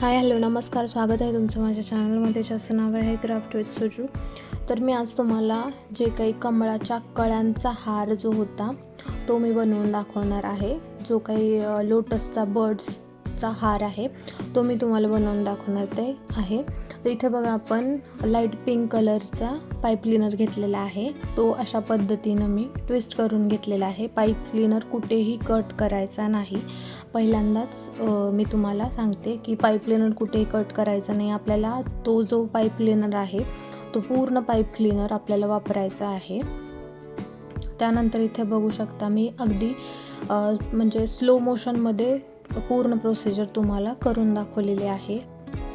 Hi hello नमस्कार, स्वागत आहे तुमचं माझ्या चॅनलमध्ये, ज्याचं नाव आहे क्राफ्ट विथ सुजू. तर मी आज तुम्हाला जे काही कमळाच्या कळ्यांचा हार जो होता तो मी बनवून दाखवणार आहे. जो काही लोटसचा बर्ड्सचा हार आहे तो मी तुम्हाला बनवून दाखवणार आहे. तर इथे बघा, आपण लाईट पिंक कलरचा पाईप क्लीनर घेतलेला आहे. तो अशा पद्धतीनं मी ट्विस्ट करून घेतलेला आहे. पाईप क्लीनर कुठेही कट करायचा नाही. पहिल्यांदाच मी तुम्हाला सांगते की पाईप क्लीनर कुठेही कट करायचा नाही. आपल्याला तो जो पाईप क्लीनर आहे तो पूर्ण पाईप क्लीनर आपल्याला वापरायचा आहे. त्यानंतर इथे बघू शकता, मी अगदी म्हणजे स्लो मोशनमध्ये पूर्ण प्रोसिजर तुम्हाला करून दाखवलेली आहे.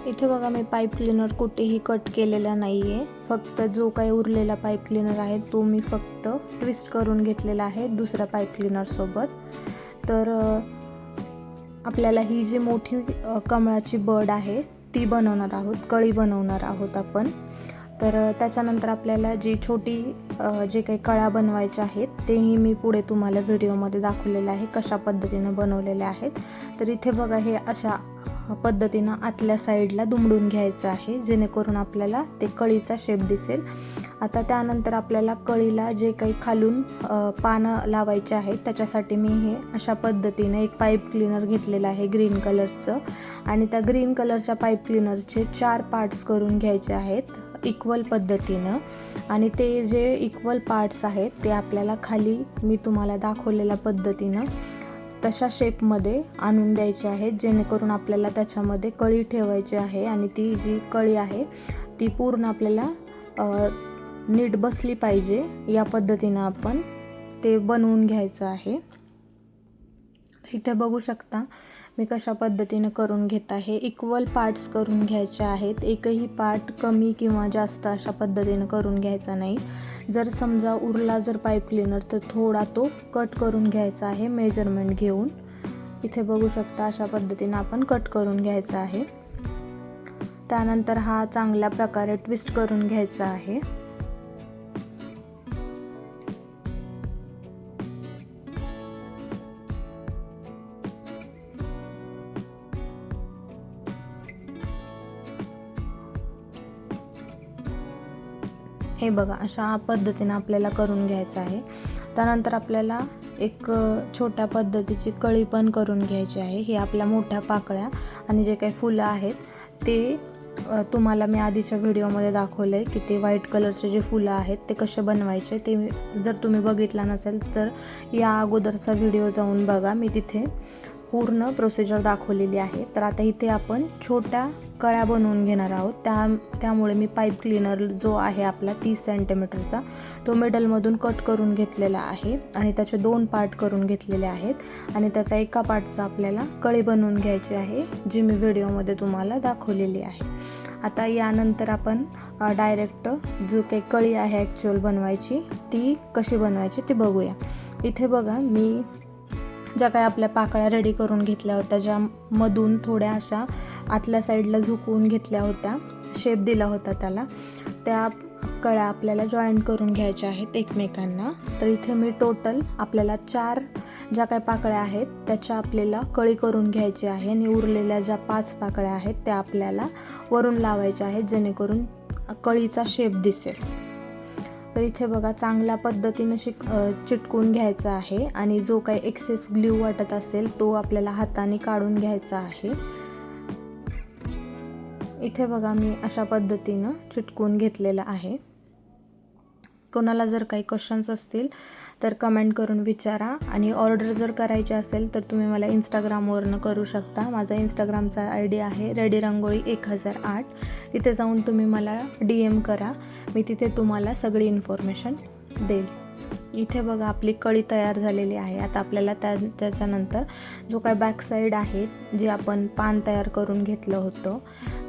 इथे बघा, मी पाईप क्लीनर कुठेही कट केलेला नाही आहे. फक्त जो काही उरलेला पाईप क्लीनर आहे तो मी फक्त ट्विस्ट करून घेतलेला आहे दुसऱ्या पाईप क्लीनरसोबत. तर आपल्याला ही जी मोठी कमळाची बर्ड आहे ती बनवणार आहोत, कळी बनवणार आहोत आपण. तर त्याच्यानंतर आपल्याला जी छोटी जे काही कळ्या बनवायच्या आहेत तेही मी पुढे तुम्हाला व्हिडिओमध्ये दाखवलेलं आहे कशा पद्धतीनं बनवलेल्या आहेत. तर इथे बघा, हे अशा पद्धतीनं आतल्या साईडला दुमडून घ्यायचं आहे, जेणेकरून आपल्याला ते कळीचा शेप दिसेल. आता त्यानंतर आपल्याला कळीला जे काही खालून पानं लावायचे आहेत त्याच्यासाठी मी हे अशा पद्धतीने एक पाईप क्लीनर घेतलेलं आहे ग्रीन कलरचं. आणि त्या ग्रीन कलरच्या पाईप क्लीनरचे 4 पार्ट्स करून घ्यायचे आहेत इक्वल पद्धतीनं. आणि ते जे इक्वल पार्ट्स आहेत ते आपल्याला खाली मी तुम्हाला दाखवलेल्या पद्धतीनं तशा शेपमध्ये आणून द्यायचे आहेत, जेणेकरून आपल्याला त्याच्यामध्ये कळी ठेवायची आहे. आणि ती जी कळी आहे ती पूर्ण आपल्याला नीट बसली पाहिजे. या पद्धतीनं आपण ते बनवून घ्यायचं आहे. इथे बघू शकता मी कशा पद्धतीनं करून घेत आहे. इक्वल पार्ट्स करून घ्यायचे आहेत. एकही पार्ट कमी किंवा जास्त अशा पद्धतीनं करून घ्यायचा नाही. जर समजा उरला जर पाईप क्लीनर तर थोडा तो कट करून घ्यायचा आहे मेजरमेंट घेऊन. इथे बघू शकता अशा पद्धतीनं आपण कट करून घ्यायचा आहे. त्यानंतर हा चांगल्या प्रकारे ट्विस्ट करून घ्यायचा आहे. हे बघा, अशा पद्धतीनं आपल्याला करून घ्यायचं आहे. त्यानंतर आपल्याला एक छोट्या पद्धतीची कळी पण करून घ्यायची आहे. ही आपल्या मोठ्या पाकळ्या आणि जे काही फुलं आहेत ते तुम्हाला मी आधीच्या व्हिडिओमध्ये दाखवलं आहे की ते व्हाईट कलरचे जे फुलं आहेत ते कसे बनवायचे. ते जर तुम्ही बघितला नसेल तर या अगोदरचा व्हिडिओ जाऊन बघा, मी तिथे पूर्ण प्रोसिजर दाखवलेली आहे. तर आता इथे आपण छोट्या कळ्या बनवून घेणार आहोत. त्यामुळे मी पाईप क्लीनर जो आहे आपला 30 सेंटीमीटरचा तो मिडलमधून कट करून घेतलेला आहे आणि त्याचे 2 पार्ट करून घेतलेले आहेत. आणि त्याचा एका पार्टचा आपल्याला कळी बनवून घ्यायची आहे, जी मी व्हिडिओमध्ये तुम्हाला दाखवलेली आहे. आता यानंतर आपण डायरेक्ट जो काही कळी आहे ॲक्च्युअल बनवायची ती कशी बनवायची ती बघूया. इथे बघा, मी ज्या काही आपल्या पाकळ्या रेडी करून घेतल्या होत्या, ज्यामधून थोड्या अशा आतल्या साईडला झुकवून घेतल्या होत्या, शेप दिला होता त्याला, त्या कळ्या आपल्याला जॉईंट करून घ्यायच्या आहेत एकमेकांना. तर इथे मी टोटल आपल्याला 4 ज्या काही पाकळ्या आहेत त्याच्या आपल्याला कळी करून घ्यायची आहे. आणि उरलेल्या ज्या 5 पाकळ्या आहेत त्या आपल्याला वरून लावायच्या आहेत, जेणेकरून कळीचा शेप दिसेल. तर इथे बघा, चांगल्या पद्धतीनं चिटकून घ्यायचा आहे. आणि जो काही एक्सेस ग्लू वाटत असेल तो आपल्याला हाताने काढून घ्यायचा आहे. इथे बघा, मी अशा पद्धतीनं चिटकून घेतलेलं आहे. कोणाला जर काही क्वेश्चन्स असतील तर कमेंट करून विचारा. आणि ऑर्डर जर करायची असेल तर तुम्ही मला इंस्टाग्रामवरनं करू शकता. माझा इंस्टाग्रामचा ID आहे रेडीरंगोळी 1008. तिथे जाऊन तुम्ही मला DM करा, मी तिथे तुम्हाला सगळी इन्फॉर्मेशन देईल. इथे बघा, आपली कळी तयार झालेली आहे. आता आपल्याला त्याच्यानंतर जो काय बॅक साईड आहे, जे आपण पान तयार करून घेतलं होतं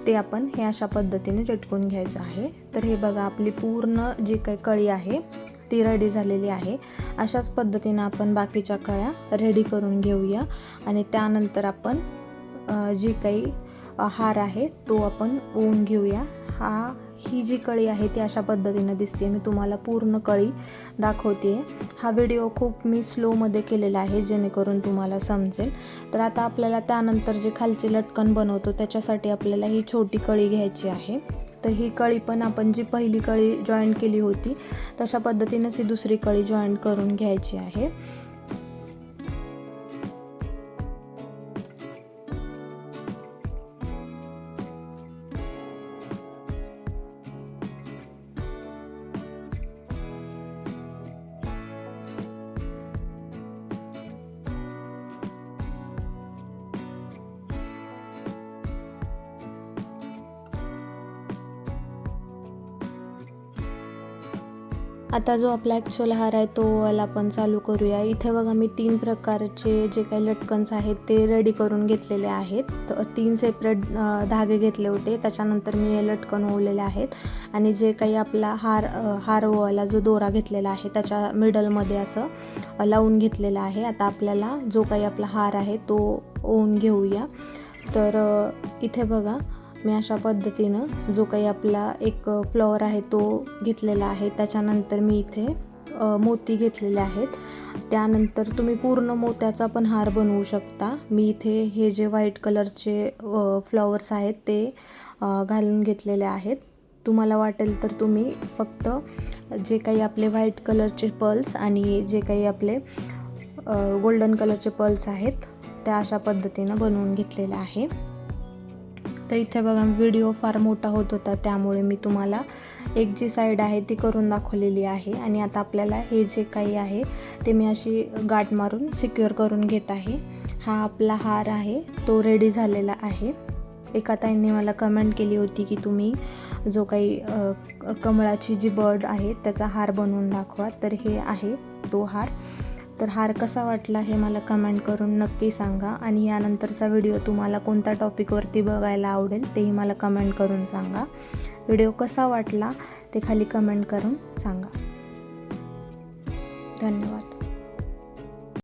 ते आपण हे अशा पद्धतीने चिटकून घ्यायचं आहे. तर हे बघा, आपली पूर्ण जी काही कळी आहे ती रेडी झालेली आहे. अशाच पद्धतीनं आपण बाकीच्या कळ्या रेडी करून घेऊया. आणि त्यानंतर आपण जी काही हार आहे तो आपण ओवून घेऊया. ही जी कळी आहे ती अशा पद्धतीनं दिसते. मी तुम्हाला पूर्ण कळी दाखवते. हा व्हिडिओ खूप मी स्लोमध्ये केलेला आहे जेणेकरून तुम्हाला समजेल. तर आता आपल्याला त्यानंतर जे खालचे लटकन बनवतो त्याच्यासाठी आपल्याला ही छोटी कळी घ्यायची आहे. तर ही कळी पण आपण जी पहिली कळी जॉईंट केली होती तशा पद्धतीनंच ही दुसरी कळी जॉईंट करून घ्यायची आहे. आता जो आपला ॲक्च्युअल हार आहे तो वाला आपण चालू करूया. इथे बघा मी 3 प्रकारचे जे काही लटकन्स आहेत ते रेडी करून घेतलेले आहेत. तर 3 सेपरेट धागे घेतले होते. त्याच्यानंतर मी हे लटकन ओवलेले आहेत आणि जे काही आपला हार ओवायला जो दोरा घेतलेला आहे त्याच्या मिडलमध्ये असं लावून घेतलेलं आहे. आता आपल्याला जो काही आपला हार आहे तो ओवून घेऊया. तर इथे बघा मी अशा पद्धतीनं जो काही आपला एक फ्लॉवर आहे तो घेतलेला आहे. त्याच्यानंतर मी इथे मोती घेतलेले आहेत. त्यानंतर तुम्ही पूर्ण मोत्याचा पण हार बनवू शकता. मी इथे हे जे व्हाईट कलरचे फ्लॉवर्स आहेत ते घालून घेतलेले आहेत. तुम्हाला वाटेल तर तुम्ही फक्त जे काही आपले व्हाईट कलरचे पर्ल्स आणि जे काही आपले गोल्डन कलरचे पर्ल्स आहेत त्या अशा पद्धतीनं बनवून घेतलेले आहे. तर इथे बघा व्हिडिओ फार मोठा होत होता त्यामुळे मी तुम्हाला एक जी साईड आहे ती करून दाखवलेली आहे. आणि आता आपल्याला हे जे काही आहे ते मी अशी गाठ मारून सिक्युअर करून घेत आहे. हा आपला हार आहे तो रेडी झालेला आहे. एका ताईंनी मला कमेंट केली होती की तुम्ही जो काही कमळाची जी बर्ड आहे त्याचा हार बनवून दाखवा. तर हे आहे तो हार. तर हार कसा वाटला हे मला कमेंट करून नक्की सांगा. आणि यानंतरचा व्हिडिओ तुम्हाला कोणत्या टॉपिकवरती बघायला आवडेल तेही मला कमेंट करून सांगा. व्हिडिओ कसा वाटला ते खाली कमेंट करून सांगा. धन्यवाद.